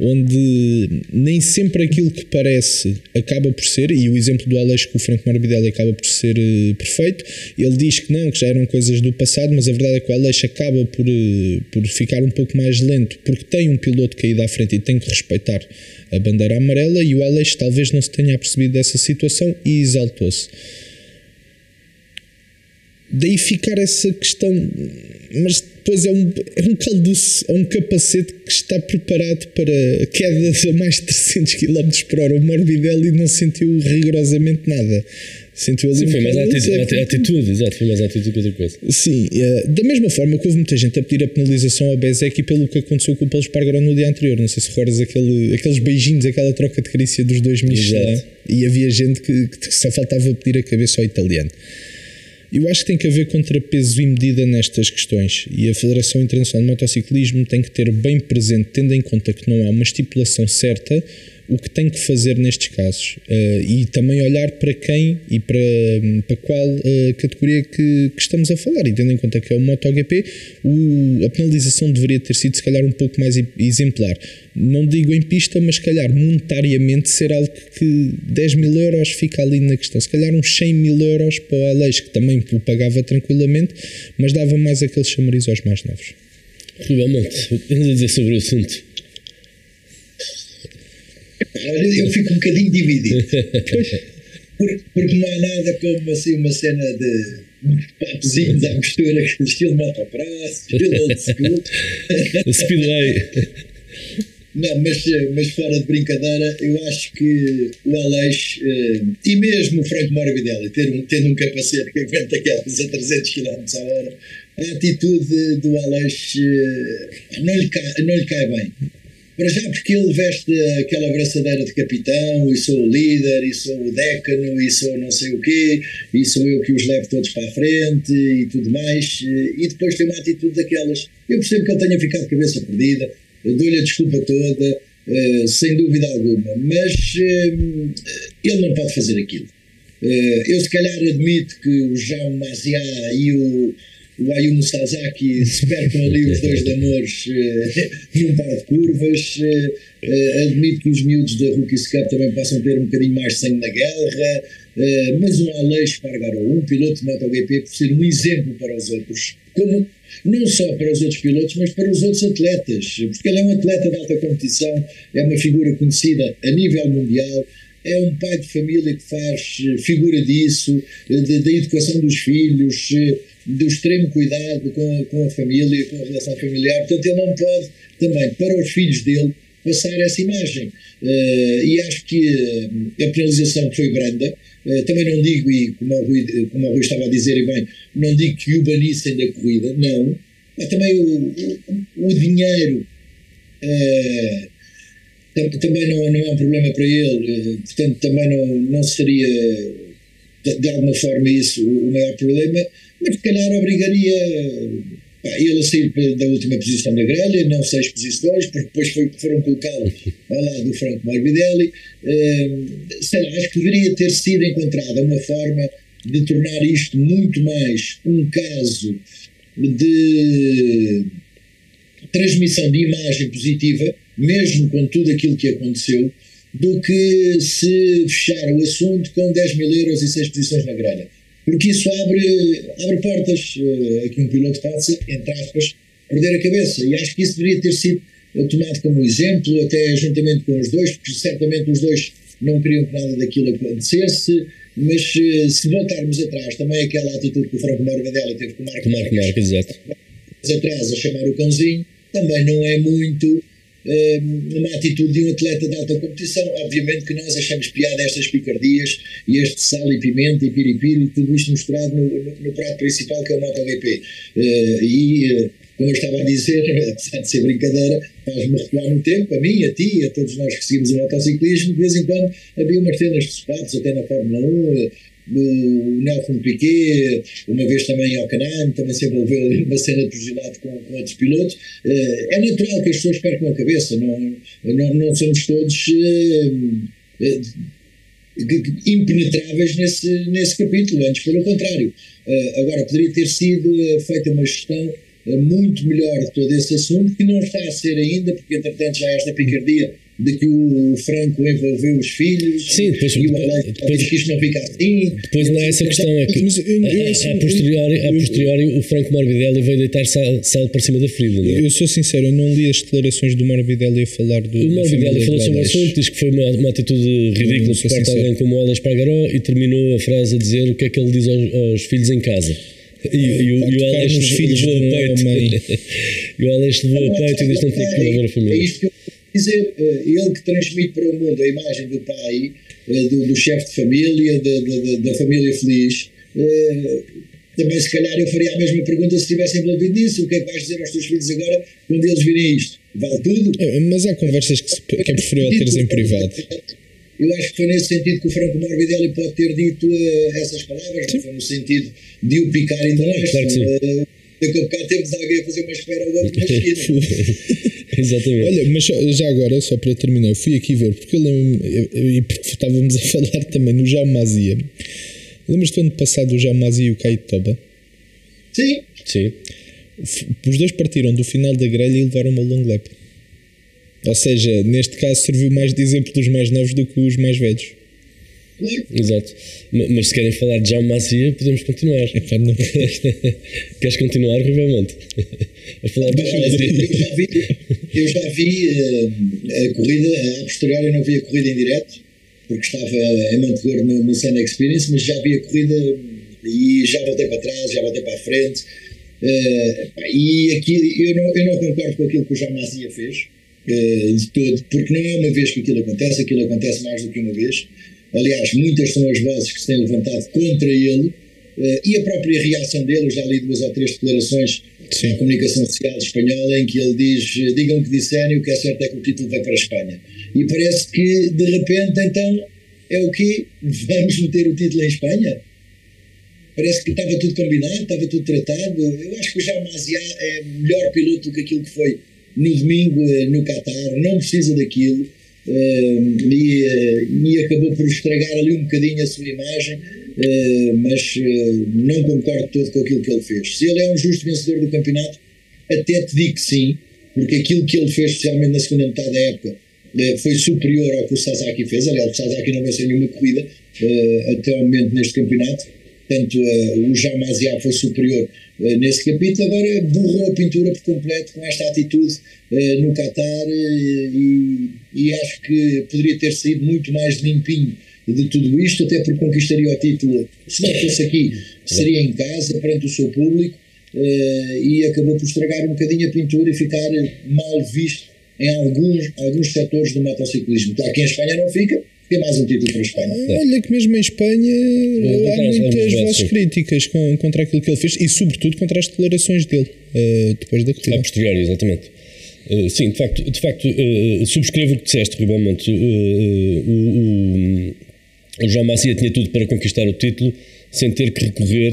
onde nem sempre aquilo que parece acaba por ser, e o exemplo do Aleix com o Franco Morbidelli acaba por ser perfeito. Ele diz que não, que já eram coisas do passado, mas a verdade é que o Aleix acaba por ficar um pouco mais lento, porque tem um piloto caído à frente e tem que respeitar a bandeira amarela, e o Aleix talvez não se tenha apercebido dessa situação e exaltou-se. Daí ficar essa questão, mas depois é um calduço, é um capacete que está preparado para quedas a mais de 300 km por hora. O Morbidelli não sentiu rigorosamente nada. Sentiu ali foi mais a atitude, exato, foi mais a atitude que outra coisa. Sim, da mesma forma que houve muita gente a pedir a penalização ao Bezek pelo que aconteceu com o Paulo Espargaró no dia anterior. Não sei se recordas aqueles beijinhos, aquela troca de carícia dos dois Michelin, e havia gente que só faltava pedir a cabeça ao italiano. Eu acho que tem que haver contrapeso e medida nestas questões, e a Federação Internacional de Motociclismo tem que ter bem presente, tendo em conta que não há uma estipulação certa, o que tem que fazer nestes casos, e também olhar para quem e para qual categoria que estamos a falar, e tendo em conta que é o MotoGP, a penalização deveria ter sido se calhar um pouco mais exemplar. Não digo em pista, mas se calhar monetariamente ser algo que 10 mil euros fica ali na questão. Se calhar uns 100 mil euros para o Aleix, que também o pagava tranquilamente, mas dava mais aquele chamariz aos mais novos. Rui Belmonte, o que tens a dizer sobre o assunto? Olha, eu fico um bocadinho dividido. Porque não há nada como assim uma cena de papozinhos à mistura, estilo motocross, estilo old school. Speedway. Não, mas fora de brincadeira, eu acho que o Aleixo, e mesmo o Franco Morbidelli, tendo um capacete que aguenta aquelas a 300 km a hora, a atitude do Aleixo não lhe cai bem. Para já porque ele veste aquela abraçadeira de capitão, e sou o líder, e sou o décano, e sou não sei o quê, e sou eu que os levo todos para a frente, e tudo mais, e depois tem uma atitude daquelas. Eu percebo que ele tenha ficado de cabeça perdida, dou-lhe a desculpa toda, sem dúvida alguma, mas ele não pode fazer aquilo. Eu se calhar admito que o João Maziá e o Ayumu Sasaki se percam ali os dois de amores num par de curvas. Admito que os miúdos da Rookies Cup também possam ter um bocadinho mais sangue na guerra, mas um Aleixo Espargaró, um piloto de MotoGP, por ser um exemplo para os outros, como não só para os outros pilotos, mas para os outros atletas, porque ele é um atleta de alta competição, é uma figura conhecida a nível mundial, é um pai de família que faz figura disso, da educação dos filhos, do extremo cuidado com a família, com a relação familiar. Portanto, ele não pode também, para os filhos dele, passar essa imagem. E acho que a penalização foi branda. Também não digo, e como o Rui estava a dizer, e bem, não digo que o banissem da corrida, não. Mas também o dinheiro também não é um problema para ele, portanto também não seria de alguma forma isso o maior problema, mas se calhar obrigaria ele a sair da última posição da grelha, não 6 posições, porque depois foram colocá-lo ao lado do Franco Morbidelli. Sei lá, acho que deveria ter sido encontrada uma forma de tornar isto muito mais um caso de transmissão de imagem positiva, mesmo com tudo aquilo que aconteceu, do que se fechar o assunto com 10 mil euros e 6 posições na grelha. Porque isso abre portas a que um piloto possa, entre aspas, perder a cabeça. E acho que isso deveria ter sido tomado como exemplo, até juntamente com os dois, porque certamente os dois não queriam que nada daquilo acontecesse. Mas se voltarmos atrás, também aquela atitude que o Franco Morbidelli teve com o Marco Marques, exato, atrás a chamar o cãozinho, também não é muito uma atitude de um atleta de alta competição. Obviamente que nós achamos piada estas picardias e este sal e pimenta e piripiri e tudo isto misturado no prato principal, que é o MotoGP. Como eu estava a dizer, apesar de ser brincadeira, faz-me recuar no tempo, a mim, a ti, a todos nós que seguimos o motociclismo. De vez em quando havia umas cenas de sapatos, até na Fórmula 1, o Nelson Piquet, uma vez também ao Canaan, também se envolveu uma cena de pugilado com outros pilotos. É natural que as pessoas percam a cabeça, não somos todos impenetráveis nesse capítulo, antes pelo contrário. Agora, poderia ter sido feita uma gestão muito melhor de todo esse assunto, que não está a ser ainda, porque entretanto já há esta picardia de que o Franco envolveu os filhos. Sim, depois que isto não fica assim. Depois não é essa questão, é que a posteriori o Franco Morbidelli veio deitar sal para cima da ferida. Não é? Eu sou sincero, eu não li as declarações do Morbidelli a falar do. O Morbidelli falou sobre o assunto, diz que foi uma atitude ridícula por parte de alguém como o Aleixo Espargaró, e terminou a frase a dizer o que é que ele diz aos filhos em casa. E o Aleixo levou a peito. E o Aleixo levou a peito e diz que não tem que envolver a família. Dizer, ele que transmite para o mundo a imagem do pai, do chefe de família, da família feliz, também se calhar eu faria a mesma pergunta se estivesse envolvido nisso. O que é que vais dizer aos teus filhos agora quando eles virem isto? Vale tudo? Mas há conversas que é preferível teres em privado. Eu acho que foi nesse sentido que o Franco Morbidelli pode ter dito essas palavras, não foi no sentido de o picar ainda mais. Claro que sim. Daqui a bocado temos alguém a fazer uma espera ao outro na esquina. Exatamente. Olha, mas já agora, só para terminar, eu fui aqui ver, porque estávamos a falar também no Jaume Mazia. Lembras-te do ano passado o Jaume Mazia e o Caio Toba? Sim. Os dois partiram do final da grelha e levaram uma long lap. Ou seja, neste caso serviu mais de exemplo dos mais novos do que os mais velhos. Exato. Mas se querem falar de Jaume Mazia, podemos continuar. Não. Queres continuar, Rui Belmonte? A falar de Jaume Mazia. Eu já vi a corrida, a posteriori eu não vi a corrida em direto, porque estava em Montegordo no Sun Experience, mas já vi a corrida e já voltei para trás, já voltei para a frente. E aqui eu não concordo com aquilo que o João Mazzia fez, de todo, porque não é uma vez que aquilo acontece mais do que uma vez. Aliás, muitas são as vozes que se têm levantado contra ele, e a própria reação dele. Eu já li 2 ou 3 declarações na comunicação social espanhola em que ele diz: digam o que disserem, o que é certo é que o título vai para a Espanha. E parece que de repente então é o quê? Vamos meter o título em Espanha? Parece que estava tudo combinado, estava tudo tratado. Eu acho que o João Mazzia é melhor piloto do que aquilo que foi no domingo no Qatar, não precisa daquilo, e acabou por estragar ali um bocadinho a sua imagem, mas não concordo todo com aquilo que ele fez. Se ele é um justo vencedor do campeonato, até te digo que sim, porque aquilo que ele fez, especialmente na segunda metade da época, foi superior ao que o Sasaki fez. Aliás, o Sasaki não venceu nenhuma corrida até ao momento neste campeonato. Portanto, o João Mazzia foi superior nesse capítulo. Agora borrou a pintura por completo com esta atitude no Qatar, e acho que poderia ter saído muito mais limpinho de tudo isto, até porque conquistaria o título. Se não fosse aqui, seria em casa, perante o seu público, e acabou por estragar um bocadinho a pintura e ficar mal visto em alguns setores do motociclismo. Claro que em Espanha não fica, tem mais um título para a Espanha. Olha que mesmo em Espanha há muitas vozes críticas contra aquilo que ele fez, e sobretudo contra as declarações dele depois da corrida. A posteriori, exatamente. Sim, de facto, subscrevo o que disseste, Rui Belmonte. O João Mazzia tinha tudo para conquistar o título sem ter que recorrer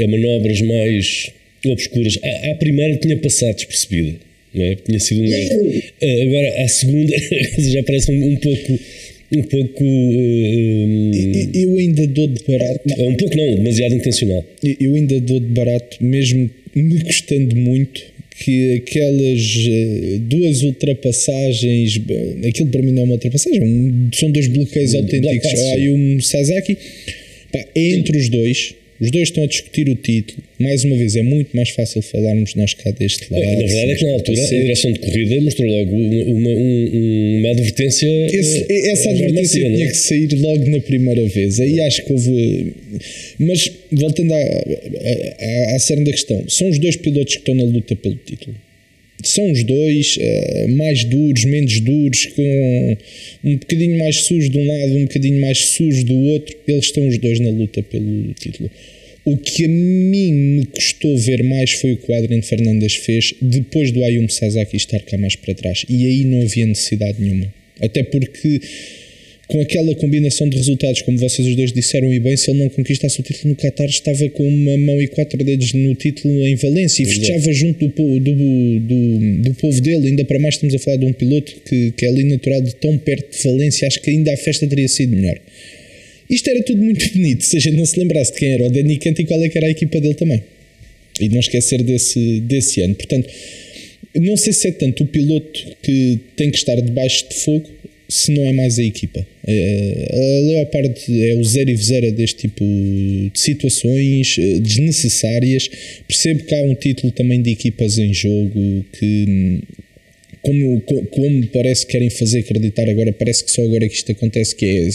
a manobras mais obscuras. À primeira tinha passado despercebida, não é? Tinha sido um erro. Agora, à segunda, já parece um pouco. Eu ainda dou de barato. Um pouco não, demasiado intencional. Eu ainda dou de barato, mesmo me custando muito, que aquelas 2 ultrapassagens, aquilo para mim não é uma ultrapassagem, são 2 bloqueios autênticos. E o Sasaki, é entre os dois estão a discutir o título. Mais uma vez, é muito mais fácil falarmos nós cá deste lado. Na verdade é que na altura a direção de corrida mostrou logo uma advertência. Essa advertência tinha que sair logo na primeira vez. Aí acho que houve. Mas voltando à cerne da questão, são os 2 pilotos que estão na luta pelo título. São os 2 mais duros, menos duros, com um bocadinho mais sujo de um lado, um bocadinho mais sujo do outro. Eles estão os 2 na luta pelo título. O que a mim me custou ver mais foi o que o Adrian Fernandes fez depois do Ayumu Sasaki estar cá mais para trás. E aí não havia necessidade nenhuma. Até porque, com aquela combinação de resultados, como vocês os 2 disseram e bem, se ele não conquistasse o título no Qatar, estava com uma mão e 4 dedos no título em Valência e festejava junto do povo dele. Ainda para mais estamos a falar de um piloto que é ali natural, de tão perto de Valência. Acho que ainda a festa teria sido melhor. Isto era tudo muito bonito, se a gente não se lembrasse de quem era o Danny Kent e qual é que era a equipa dele também. E não esquecer desse ano. Portanto, não sei se é tanto o piloto que tem que estar debaixo de fogo, se não é mais a equipa. A Leopard é o zero e viseira deste tipo de situações desnecessárias. Percebo que há um título também de equipas em jogo que, como parece que querem fazer acreditar agora, parece que só agora é que isto acontece, que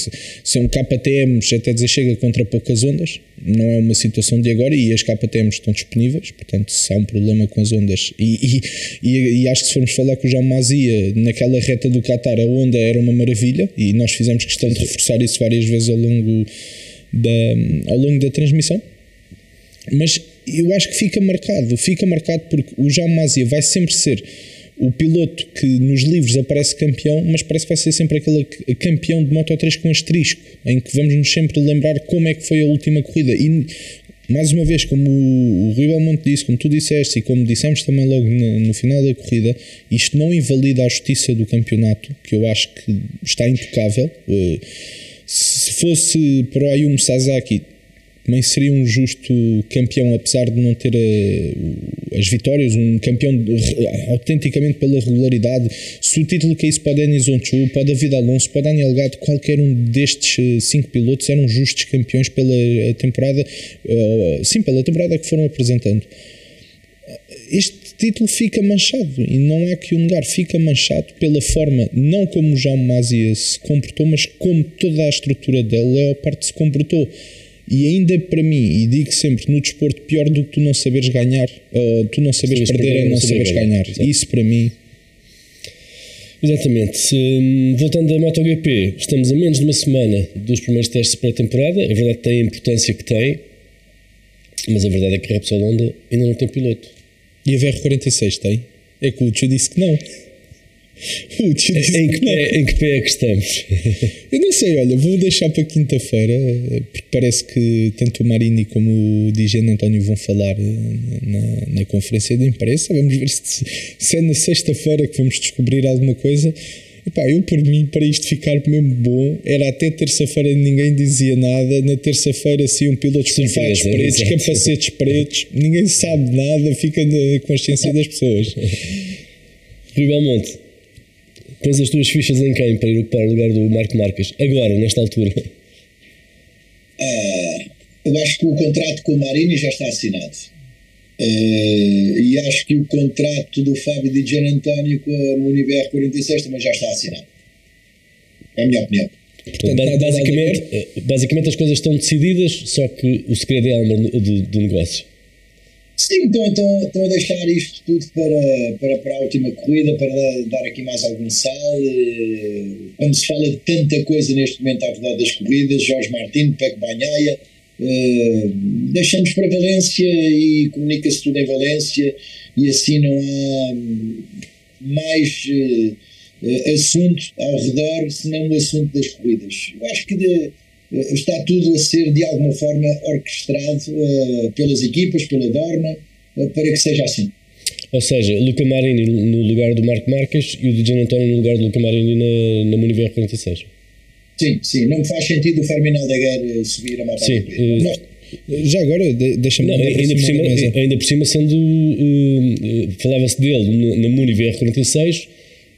são KTMs, até dizer chega contra poucas ondas. Não é uma situação de agora, e as KTMs estão disponíveis, portanto, se há um problema com as ondas, e acho que se formos falar com o João Mazzia, naquela reta do Qatar, a onda era uma maravilha, e nós fizemos questão de reforçar isso várias vezes ao longo da transmissão. Mas eu acho que fica marcado porque o João Mazzia vai sempre ser o piloto que nos livros aparece campeão, mas parece que vai ser sempre aquele campeão de Moto3 com asterisco, em que vamos nos sempre lembrar como é que foi a última corrida. E mais uma vez, como o Rui Belmonte disse, como tu disseste e como dissemos também logo no final da corrida, isto não invalida a justiça do campeonato, que eu acho que está intocável. Se fosse para o Ayumu Sasaki, também seria um justo campeão, apesar de não ter as vitórias, um campeão autenticamente pela regularidade. Se o título caísse para o Denis Onchu, para o David Alonso, para o Daniel Gado, qualquer um destes 5 pilotos eram justos campeões pela temporada, pela temporada que foram apresentando. Este título fica manchado e não há que o negar, fica manchado pela forma, não como o Jaume Mazia se comportou, mas como toda a estrutura da Leopard se comportou. E ainda para mim, e digo sempre, no desporto, pior do que tu não saberes ganhar, ou tu não saberes perder é não saberes ganhar. Isso para mim. Exatamente. Voltando à MotoGP, estamos a menos de uma semana dos primeiros testes para a temporada. É verdade que tem a importância que tem, mas a verdade é que a Repsol Honda ainda não tem piloto. E a VR46 tem? É que o Lúcio disse que não. O Lúcio disse Em que não. que pé é que estamos? Eu não sei, olha, vou deixar para quinta-feira, porque parece que tanto o Marini como o DJ António vão falar na conferência de imprensa. Vamos ver se é na sexta-feira que vamos descobrir alguma coisa. Epá, eu, por mim, para isto ficar mesmo bom, era até terça-feira ninguém dizia nada. Na terça-feira, sim, pilotos com fatos pretos, capacetes pretos, ninguém sabe nada, fica na consciência das pessoas. Rui Belmonte, tens as tuas fichas em quem para ir ocupar o lugar do Marco Marques, agora, nesta altura? Eu acho que o contrato com o Marini já está assinado. E acho que o contrato do Fábio Di Gianantonio com a Univer 46 também já está assinado. É a minha opinião. Portanto, basicamente as coisas estão decididas, só que o segredo é a alma do negócio. Sim, estão a deixar isto tudo para a última corrida, para dar aqui mais algum sal. Quando se fala de tanta coisa neste momento ao redor das corridas, Jorge Martins, Pecco Bagnaia, deixamos para Valência e comunica-se tudo em Valência, e assim não há mais assunto ao redor senão o assunto das corridas. Eu acho que está tudo a ser de alguma forma orquestrado pelas equipas, pela Dorna, para que seja assim. Ou seja, Luca Marini no lugar do Marco Marques e o Di Gianantonio no lugar do Luca Marini na Univer 46. Sim, não me faz sentido o Fermin Aldeguer subir a moto. Sim, já agora, deixa-me ainda por cima sendo falava-se dele na Univer 46,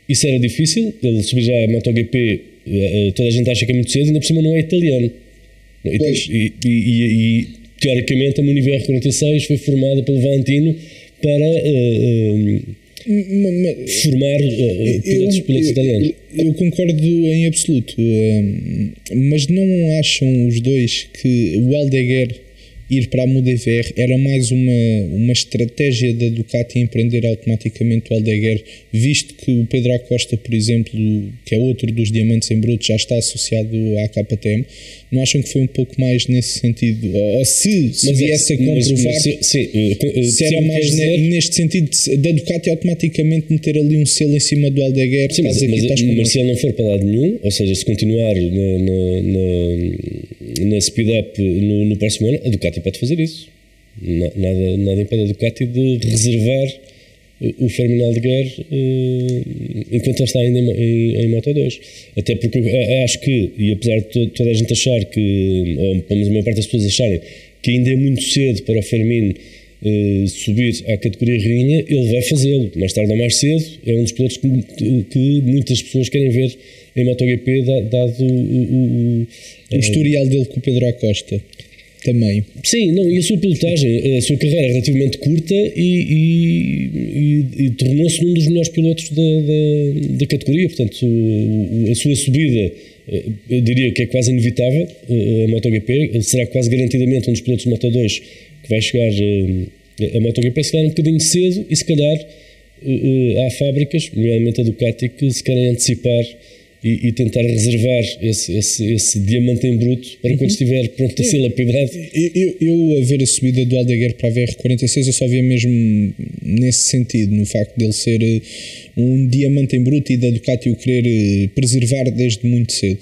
isso era difícil, ele subir já a MotoGP, toda a gente acha que é muito cedo, ainda por cima não é italiano. E teoricamente a Univer 46 foi formada pelo Valentino para formar pilotos italianos. Eu concordo em absoluto, mas não acham os dois que o Aldeguer ir para a Mudever era mais uma estratégia da Ducati empreender automaticamente o Aldeguer, visto que o Pedro Acosta, por exemplo, que é outro dos diamantes em bruto, já está associado à KTM? Não acham que foi um pouco mais nesse sentido? Ou se viesse a comprovar, se era mais neste sentido da Ducati automaticamente meter ali um selo em cima do Aldeguer? Sim, mas se ele não for para lado nenhum, ou seja, se continuar na speed-up no próximo ano, a Ducati pode fazer isso. Nada impede a Ducati de reservar o Fermin Aldeguer enquanto ele está ainda em Moto 2. Até porque acho que, e apesar de toda a gente achar que, ou pelo menos a maior parte das pessoas acharem que ainda é muito cedo para o Fermin subir à categoria rainha, ele vai fazê-lo, mais tarde ou mais cedo. É um dos pilotos que muitas pessoas querem ver em MotoGP, dado o historial dele com o Pedro Acosta também. Sim, não, e a sua pilotagem, a sua carreira é relativamente curta e tornou-se um dos melhores pilotos da categoria. Portanto, a sua subida, eu diria que é quase inevitável. A MotoGP, ele será quase garantidamente um dos pilotos de Moto 2 que vai chegar a MotoGP, se calhar um bocadinho cedo, e se calhar há fábricas, nomeadamente a Ducati, que se querem antecipar e tentar reservar esse diamante em bruto para quando estiver pronto a ser lapidado. Eu a ver a subida do Aldeguer para a VR46, eu só via mesmo nesse sentido, no facto dele ser um diamante em bruto e da Ducati o querer preservar desde muito cedo.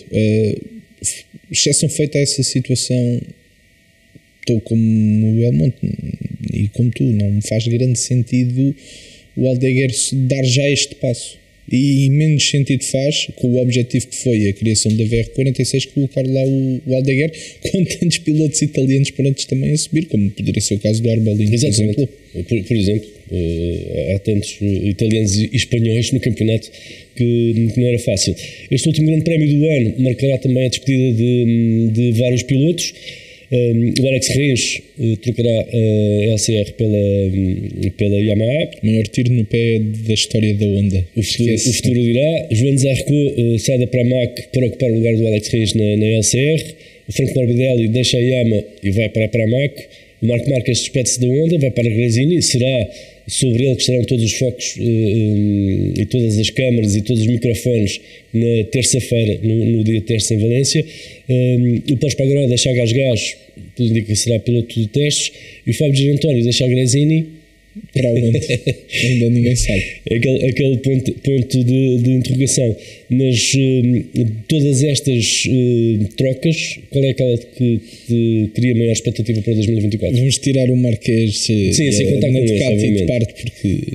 Exceção feita a essa situação, estou como o Belmonte e como tu, não me faz grande sentido o Aldeguer dar já este passo. E menos sentido faz, com o objetivo que foi a criação da VR46, colocar lá o Aldeguer com tantos pilotos italianos prontos também a subir, como poderia ser o caso do Arbolino. Exatamente. Por exemplo, há tantos italianos e espanhóis no campeonato que não era fácil. Este último grande prémio do ano marcará também a despedida de vários pilotos. O Alex Rins trocará a LCR pela Yamaha. Maior tiro no pé da história da Honda. O futuro dirá. João Zarco sai da Pramac para ocupar o lugar do Alex Rins na LCR. O Franco Morbidelli deixa a Yamaha e vai para a Pramac. O Marc Marquez despede-se da Honda, vai para a Gresini. Será sobre ele que estarão todos os focos e todas as câmaras e todos os microfones na terça-feira, no dia terça em Valência. O Pós Pagaró deixa a Gás, tudo indica que será piloto de testes. E o Fábio Gianantónio deixa a Gresini. Para onde? Ainda ninguém sabe. Aquele ponto de interrogação. Mas todas estas trocas, qual é aquela que cria maior expectativa para 2024? Vamos tirar o Marquês sem contar com Ducati de parte, porque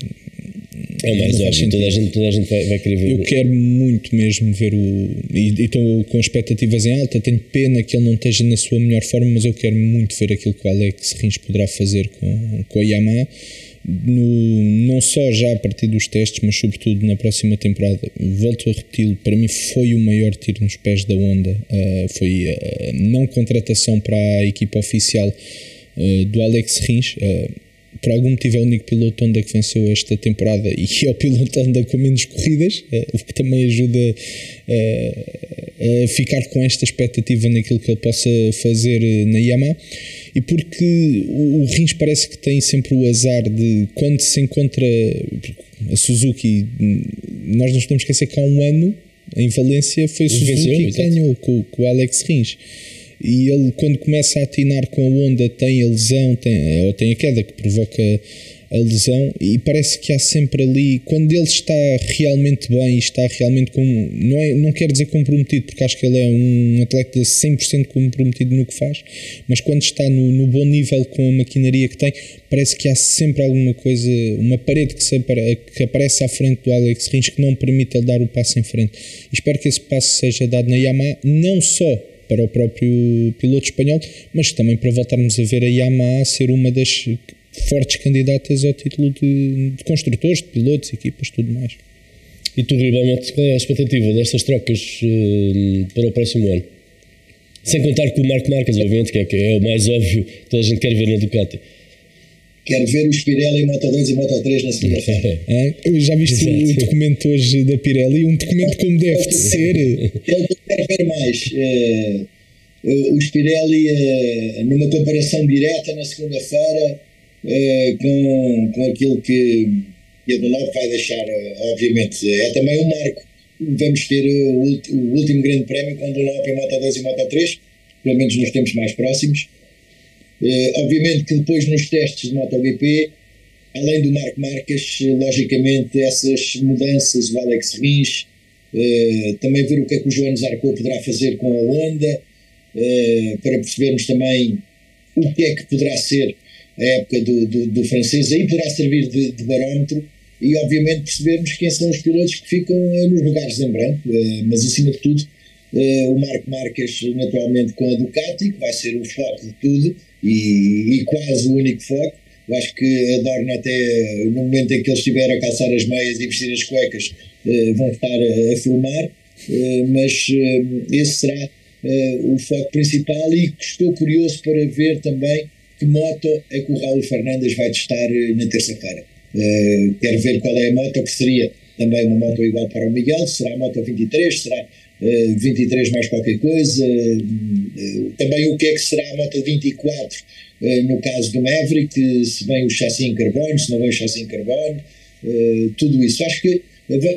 é o mais óbvio, toda a gente vai querer ver. Eu quero muito mesmo ver e estou com expectativas em alta. Tenho pena que ele não esteja na sua melhor forma, mas eu quero muito ver aquilo que o Alex Rins poderá fazer com a Yamaha. Não só já a partir dos testes, mas sobretudo na próxima temporada. Volto a repeti-lo, para mim foi o maior tiro nos pés da Honda. Foi a não contratação para a equipa oficial do Alex Rins. Por algum motivo é o único piloto Honda que venceu esta temporada e é o piloto Honda com menos corridas, o que também ajuda a ficar com esta expectativa naquilo que ele possa fazer na Yamaha. E porque o Rins parece que tem sempre o azar de quando se encontra a Suzuki, nós não podemos esquecer que há um ano em Valência foi a Suzuki que ganhou com o Alex Rins. E ele, quando começa a atinar com a Honda, tem a lesão, ou tem a queda que provoca a lesão, e parece que há sempre ali, quando ele está realmente bem, está realmente não quer dizer comprometido, porque acho que ele é um atleta 100% comprometido no que faz, mas quando está no bom nível com a maquinaria que tem, parece que há sempre alguma coisa, uma parede que aparece à frente do Alex Rins que não permite ele dar o passo em frente. E espero que esse passo seja dado na Yamaha, não só para o próprio piloto espanhol, mas também para voltarmos a ver a Yamaha ser uma das fortes candidatas ao título de construtores, de pilotos, equipas, tudo mais. E tu, Rui Belmonte, qual é a expectativa destas trocas para o próximo ano? Sem contar com o Marc Marquez, obviamente, que é o mais óbvio que toda a gente quer ver na Ducati. Quero ver os Pirelli em Moto2 e Moto3 na segunda-feira. Já viste o documento hoje da Pirelli? Um documento como deve de ser. É o que eu quero ver mais. Os Pirelli, numa comparação direta na segunda-feira, com aquilo que a Dunlop vai deixar, obviamente. É também um marco. Vamos ter o último grande prémio com Dunlop em Moto2 e Moto3, pelo menos nos tempos mais próximos. Obviamente que depois nos testes de MotoGP, além do Marc Marquez, logicamente essas mudanças, o Alex Rins, também ver o que é que o João Zarco poderá fazer com a Honda, para percebermos também o que é que poderá ser a época do francês. Aí poderá servir de barómetro e obviamente percebermos quem são os pilotos que ficam nos lugares em branco, mas acima de tudo o Marc Marquez naturalmente com a Ducati, que vai ser o foco de tudo e quase o único foco. Eu acho que a Dorna, até no momento em que ele estiver a calçar as meias e vestir as cuecas, vão estar a filmar, mas esse será o foco principal, e estou curioso para ver também que moto é que o Raul Fernandes vai testar na terça-feira. Quero ver qual é a moto, que seria também uma moto igual para o Miguel. Será a moto 23, será 23 mais qualquer coisa, também o que é que será a moto 24 no caso do Maverick, se vem o chassi em carbono, se não vem o chassi em carbono, tudo isso. Acho que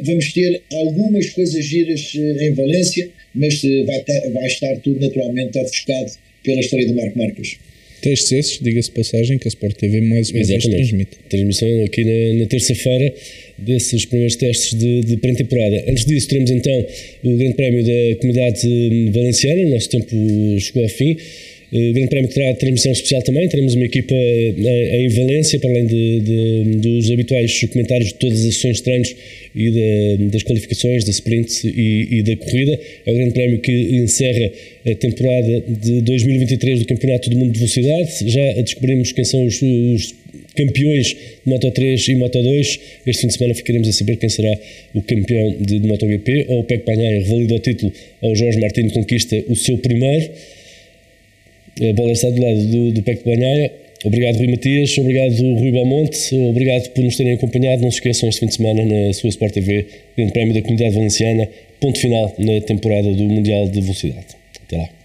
vamos ter algumas coisas giras em Valência, mas vai estar tudo naturalmente ofuscado pela história do Marc Marquez. Testes esses, diga-se de passagem, que a Sport TV mais uma vez transmite. Transmissão aqui na terça-feira desses primeiros testes de pré-temporada. Antes disso, teremos então o Grande Prémio da Comunidade Valenciana. O nosso tempo chegou ao fim. O Grande Prémio terá transmissão especial também. Teremos uma equipa em Valência, para além dos habituais comentários de todas as sessões de treinos e das qualificações, da sprint e da corrida. É o Grande Prémio que encerra a temporada de 2023 do Campeonato do Mundo de Velocidade. Já descobrimos quem são os campeões de Moto3 e Moto2. Este fim de semana ficaremos a saber quem será o campeão de MotoGP. Ou o Pecco Bagnaia revalida o título, ou o Jorge Martins conquista o seu primeiro. A bola está do lado do PEC de Banhaia. Obrigado, Rui Matias. Obrigado, Rui Belmonte. Obrigado por nos terem acompanhado. Não se esqueçam, este fim de semana, na sua Sport TV, Grande Prémio da Comunidade Valenciana. Ponto final na temporada do Mundial de Velocidade. Até lá.